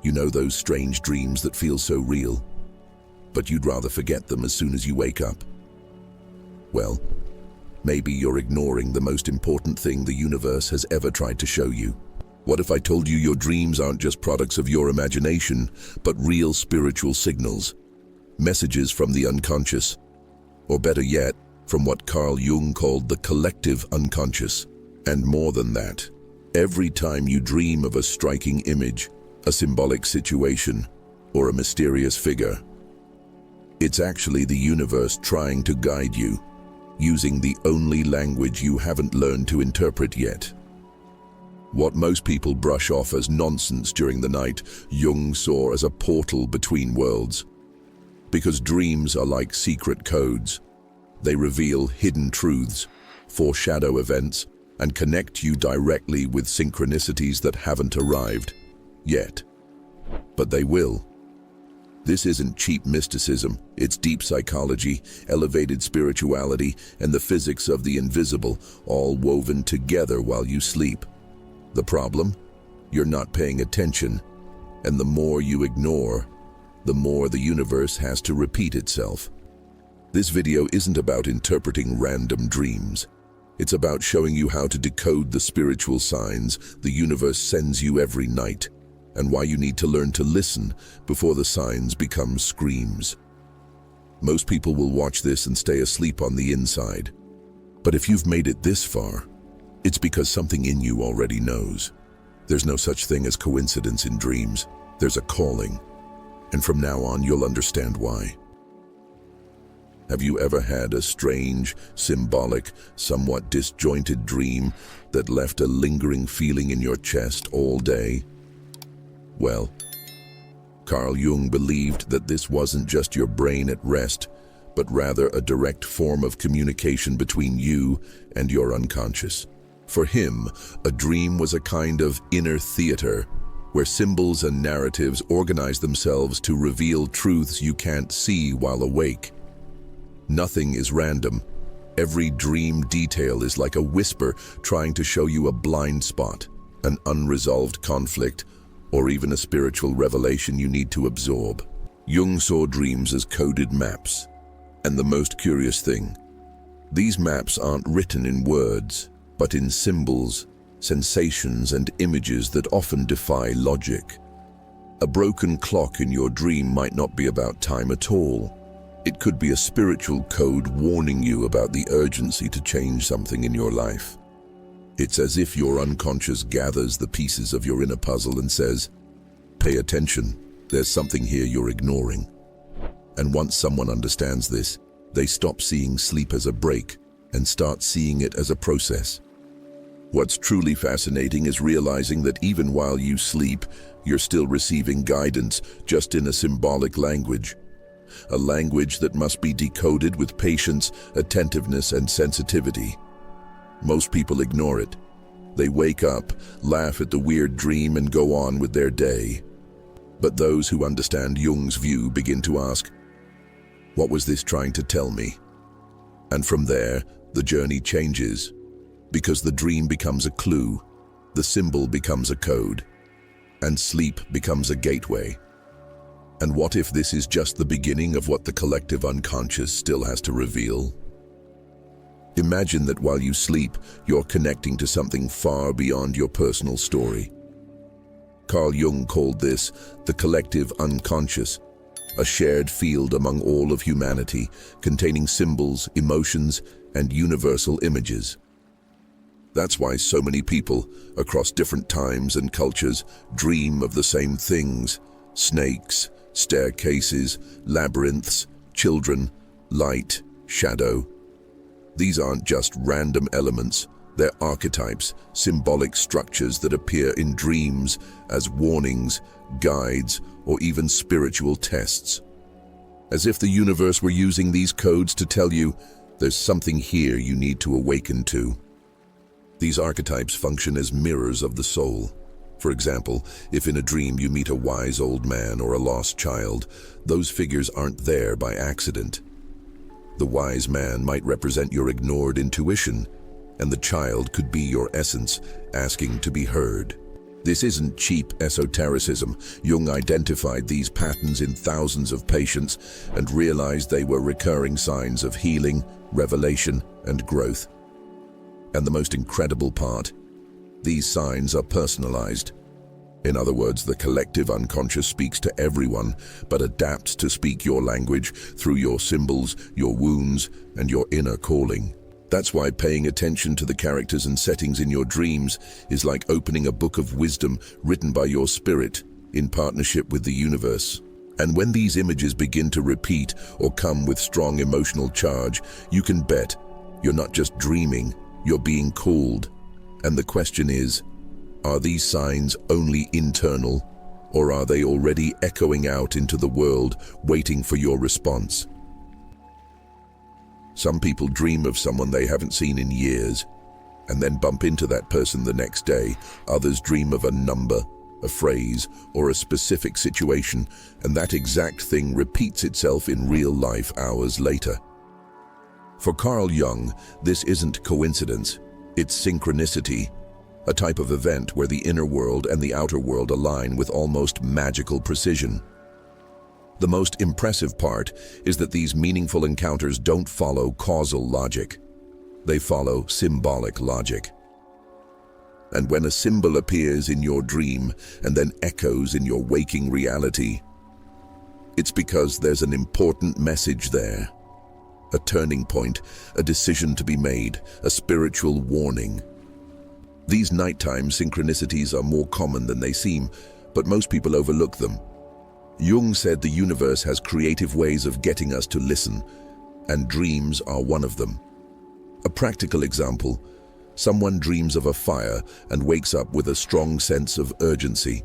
You know, those strange dreams that feel so real, but you'd rather forget them as soon as you wake up. Well, maybe you're ignoring the most important thing the universe has ever tried to show you. What if I told you your dreams aren't just products of your imagination, but real spiritual signals, messages from the unconscious, or better yet, from what Carl Jung called the collective unconscious. And more than that, every time you dream of a striking image, a symbolic situation, or a mysterious figure, it's actually the universe trying to guide you, using the only language you haven't learned to interpret yet. What most people brush off as nonsense during the night, Jung saw as a portal between worlds. Because dreams are like secret codes. They reveal hidden truths, foreshadow events, and connect you directly with synchronicities that haven't arrived yet. But they will. This isn't cheap mysticism, it's deep psychology, elevated spirituality, and the physics of the invisible, all woven together while you sleep. The problem? You're not paying attention, and the more you ignore, the more the universe has to repeat itself. This video isn't about interpreting random dreams. It's about showing you how to decode the spiritual signs the universe sends you every night, and why you need to learn to listen before the signs become screams. Most people will watch this and stay asleep on the inside. But if you've made it this far, it's because something in you already knows. There's no such thing as coincidence in dreams. There's a calling. And from now on, you'll understand why. Have you ever had a strange, symbolic, somewhat disjointed dream that left a lingering feeling in your chest all day? Well, Carl Jung believed that this wasn't just your brain at rest, but rather a direct form of communication between you and your unconscious. For him, a dream was a kind of inner theater, where symbols and narratives organize themselves to reveal truths you can't see while awake. Nothing is random. Every dream detail is like a whisper trying to show you a blind spot, an unresolved conflict, or even a spiritual revelation you need to absorb. Jung saw dreams as coded maps. And the most curious thing, these maps aren't written in words, but in symbols, sensations, and images that often defy logic. A broken clock in your dream might not be about time at all. It could be a spiritual code warning you about the urgency to change something in your life. It's as if your unconscious gathers the pieces of your inner puzzle and says, "Pay attention, there's something here you're ignoring." And once someone understands this, they stop seeing sleep as a break and start seeing it as a process. What's truly fascinating is realizing that even while you sleep, you're still receiving guidance, just in a symbolic language. A language that must be decoded with patience, attentiveness, and sensitivity. Most people ignore it. They wake up, laugh at the weird dream, and go on with their day. But those who understand Jung's view begin to ask, what was this trying to tell me? And from there, the journey changes. Because the dream becomes a clue, the symbol becomes a code, and sleep becomes a gateway. And what if this is just the beginning of what the collective unconscious still has to reveal? Imagine that while you sleep, you're connecting to something far beyond your personal story. Carl Jung called this the collective unconscious, a shared field among all of humanity, containing symbols, emotions, and universal images. That's why so many people, across different times and cultures, dream of the same things: snakes, staircases, labyrinths, children, light, shadow. These aren't just random elements, they're archetypes, symbolic structures that appear in dreams as warnings, guides, or even spiritual tests. As if the universe were using these codes to tell you, there's something here you need to awaken to. These archetypes function as mirrors of the soul. For example, if in a dream you meet a wise old man or a lost child, those figures aren't there by accident. The wise man might represent your ignored intuition, and the child could be your essence, asking to be heard. This isn't cheap esotericism. Jung identified these patterns in thousands of patients and realized they were recurring signs of healing, revelation, and growth. And the most incredible part, these signs are personalized. In other words, the collective unconscious speaks to everyone, but adapts to speak your language through your symbols, your wounds, and your inner calling. That's why paying attention to the characters and settings in your dreams is like opening a book of wisdom written by your spirit in partnership with the universe. And when these images begin to repeat or come with strong emotional charge, you can bet you're not just dreaming, you're being called. And the question is, are these signs only internal, or are they already echoing out into the world, waiting for your response? Some people dream of someone they haven't seen in years, and then bump into that person the next day. Others dream of a number, a phrase, or a specific situation, and that exact thing repeats itself in real life hours later. For Carl Jung, this isn't coincidence, it's synchronicity, a type of event where the inner world and the outer world align with almost magical precision. The most impressive part is that these meaningful encounters don't follow causal logic. They follow symbolic logic. And when a symbol appears in your dream and then echoes in your waking reality, it's because there's an important message there. A turning point, a decision to be made, a spiritual warning. These nighttime synchronicities are more common than they seem, but most people overlook them. Jung said the universe has creative ways of getting us to listen, and dreams are one of them. A practical example, someone dreams of a fire and wakes up with a strong sense of urgency.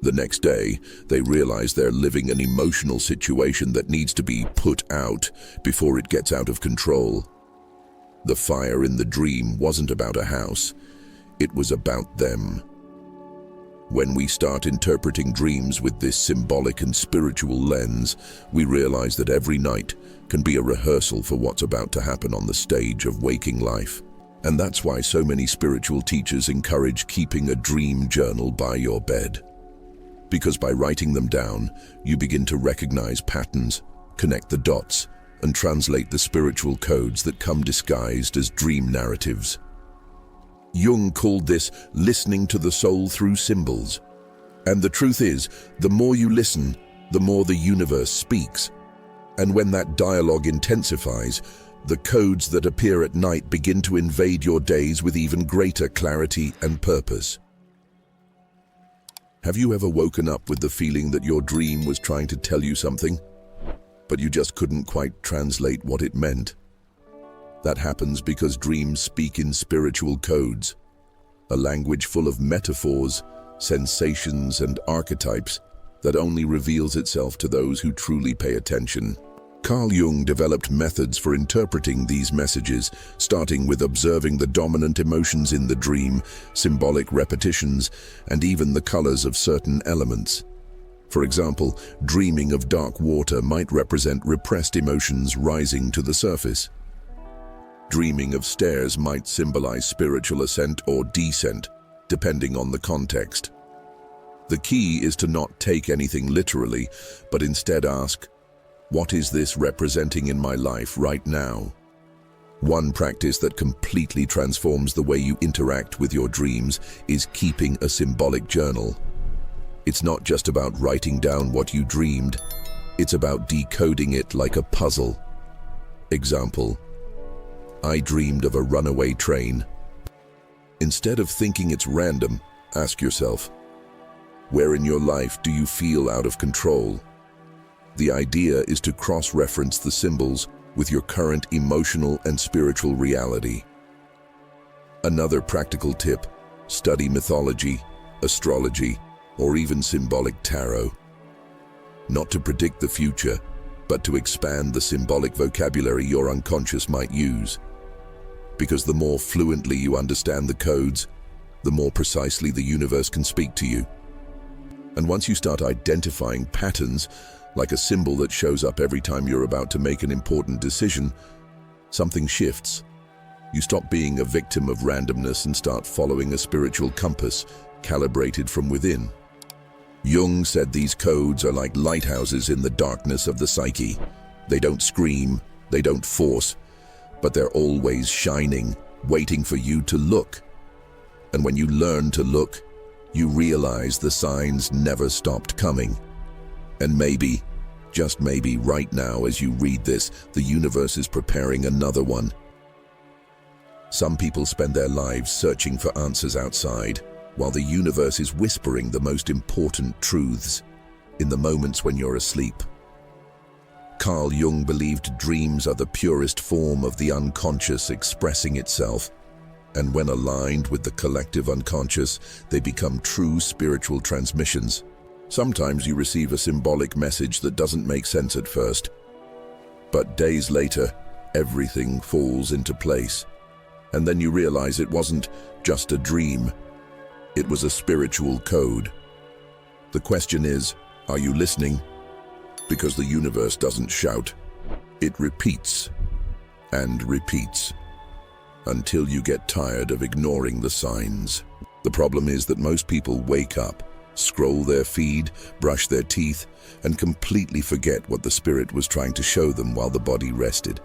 The next day, they realize they're living an emotional situation that needs to be put out before it gets out of control. The fire in the dream wasn't about a house, it was about them. When we start interpreting dreams with this symbolic and spiritual lens, we realize that every night can be a rehearsal for what's about to happen on the stage of waking life. And that's why so many spiritual teachers encourage keeping a dream journal by your bed. Because by writing them down, you begin to recognize patterns, connect the dots, and translate the spiritual codes that come disguised as dream narratives. Jung called this listening to the soul through symbols. And the truth is, the more you listen, the more the universe speaks. And when that dialogue intensifies, the codes that appear at night begin to invade your days with even greater clarity and purpose. Have you ever woken up with the feeling that your dream was trying to tell you something, but you just couldn't quite translate what it meant? That happens because dreams speak in spiritual codes, a language full of metaphors, sensations, and archetypes that only reveals itself to those who truly pay attention. Carl Jung developed methods for interpreting these messages, starting with observing the dominant emotions in the dream, symbolic repetitions, and even the colors of certain elements. For example, dreaming of dark water might represent repressed emotions rising to the surface. Dreaming of stairs might symbolize spiritual ascent or descent, depending on the context. The key is to not take anything literally, but instead ask, what is this representing in my life right now? One practice that completely transforms the way you interact with your dreams is keeping a symbolic journal. It's not just about writing down what you dreamed, it's about decoding it like a puzzle. Example: I dreamed of a runaway train. Instead of thinking it's random, ask yourself, where in your life do you feel out of control? The idea is to cross-reference the symbols with your current emotional and spiritual reality. Another practical tip: study mythology, astrology, or even symbolic tarot. Not to predict the future, but to expand the symbolic vocabulary your unconscious might use. Because the more fluently you understand the codes, the more precisely the universe can speak to you. And once you start identifying patterns, like a symbol that shows up every time you're about to make an important decision, something shifts. You stop being a victim of randomness and start following a spiritual compass, calibrated from within. Jung said these codes are like lighthouses in the darkness of the psyche. They don't scream, they don't force, but they're always shining, waiting for you to look. And when you learn to look, you realize the signs never stopped coming. And maybe, just maybe, right now as you read this, the universe is preparing another one. Some people spend their lives searching for answers outside, while the universe is whispering the most important truths in the moments when you're asleep. Carl Jung believed dreams are the purest form of the unconscious expressing itself, and when aligned with the collective unconscious, they become true spiritual transmissions. Sometimes you receive a symbolic message that doesn't make sense at first, but days later, everything falls into place. And then you realize it wasn't just a dream, it was a spiritual code. The question is, are you listening? Because the universe doesn't shout. It repeats and repeats until you get tired of ignoring the signs. The problem is that most people wake up, scroll their feed, brush their teeth, and completely forget what the spirit was trying to show them while the body rested.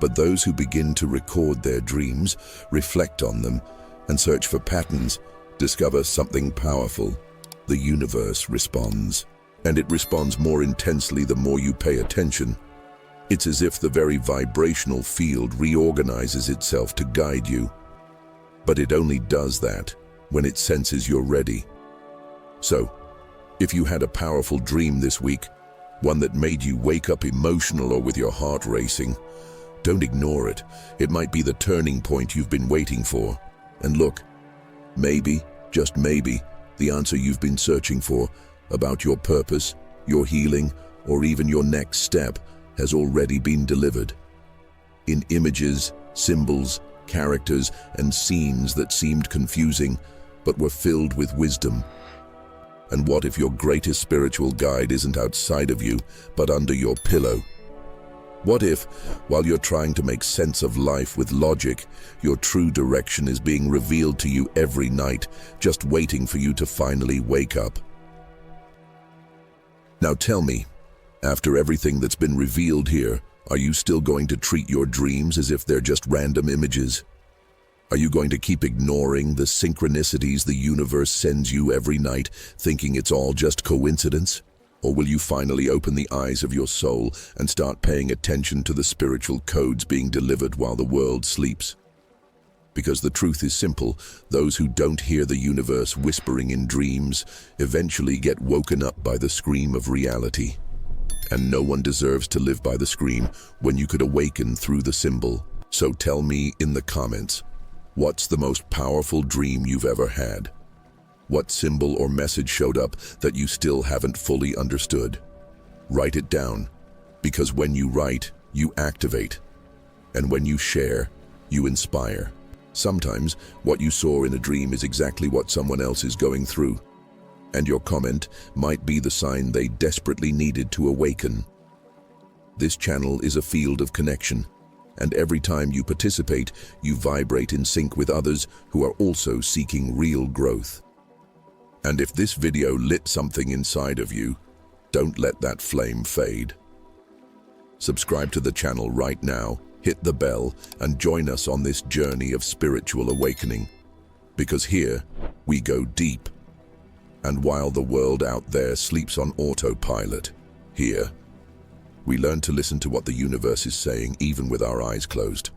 But those who begin to record their dreams, reflect on them, and search for patterns, discover something powerful. The universe responds, and it responds more intensely the more you pay attention. It's as if the very vibrational field reorganizes itself to guide you. But it only does that when it senses you're ready. So, if you had a powerful dream this week, one that made you wake up emotional or with your heart racing, don't ignore it. It might be the turning point you've been waiting for. And look, maybe, just maybe, the answer you've been searching for about your purpose, your healing, or even your next step has already been delivered. In images, symbols, characters, and scenes that seemed confusing, but were filled with wisdom. And what if your greatest spiritual guide isn't outside of you, but under your pillow? What if, while you're trying to make sense of life with logic, your true direction is being revealed to you every night, just waiting for you to finally wake up? Now tell me, after everything that's been revealed here, are you still going to treat your dreams as if they're just random images? Are you going to keep ignoring the synchronicities the universe sends you every night, thinking it's all just coincidence? Or will you finally open the eyes of your soul and start paying attention to the spiritual codes being delivered while the world sleeps? Because the truth is simple, those who don't hear the universe whispering in dreams eventually get woken up by the scream of reality. And no one deserves to live by the scream when you could awaken through the symbol. So tell me in the comments, what's the most powerful dream you've ever had? What symbol or message showed up that you still haven't fully understood? Write it down, because when you write, you activate. And when you share, you inspire. Sometimes, what you saw in a dream is exactly what someone else is going through. And your comment might be the sign they desperately needed to awaken. This channel is a field of connection, and every time you participate, you vibrate in sync with others who are also seeking real growth. And if this video lit something inside of you, don't let that flame fade. Subscribe to the channel right now, hit the bell, and join us on this journey of spiritual awakening. Because here, we go deep. And while the world out there sleeps on autopilot, here, we learn to listen to what the universe is saying even with our eyes closed.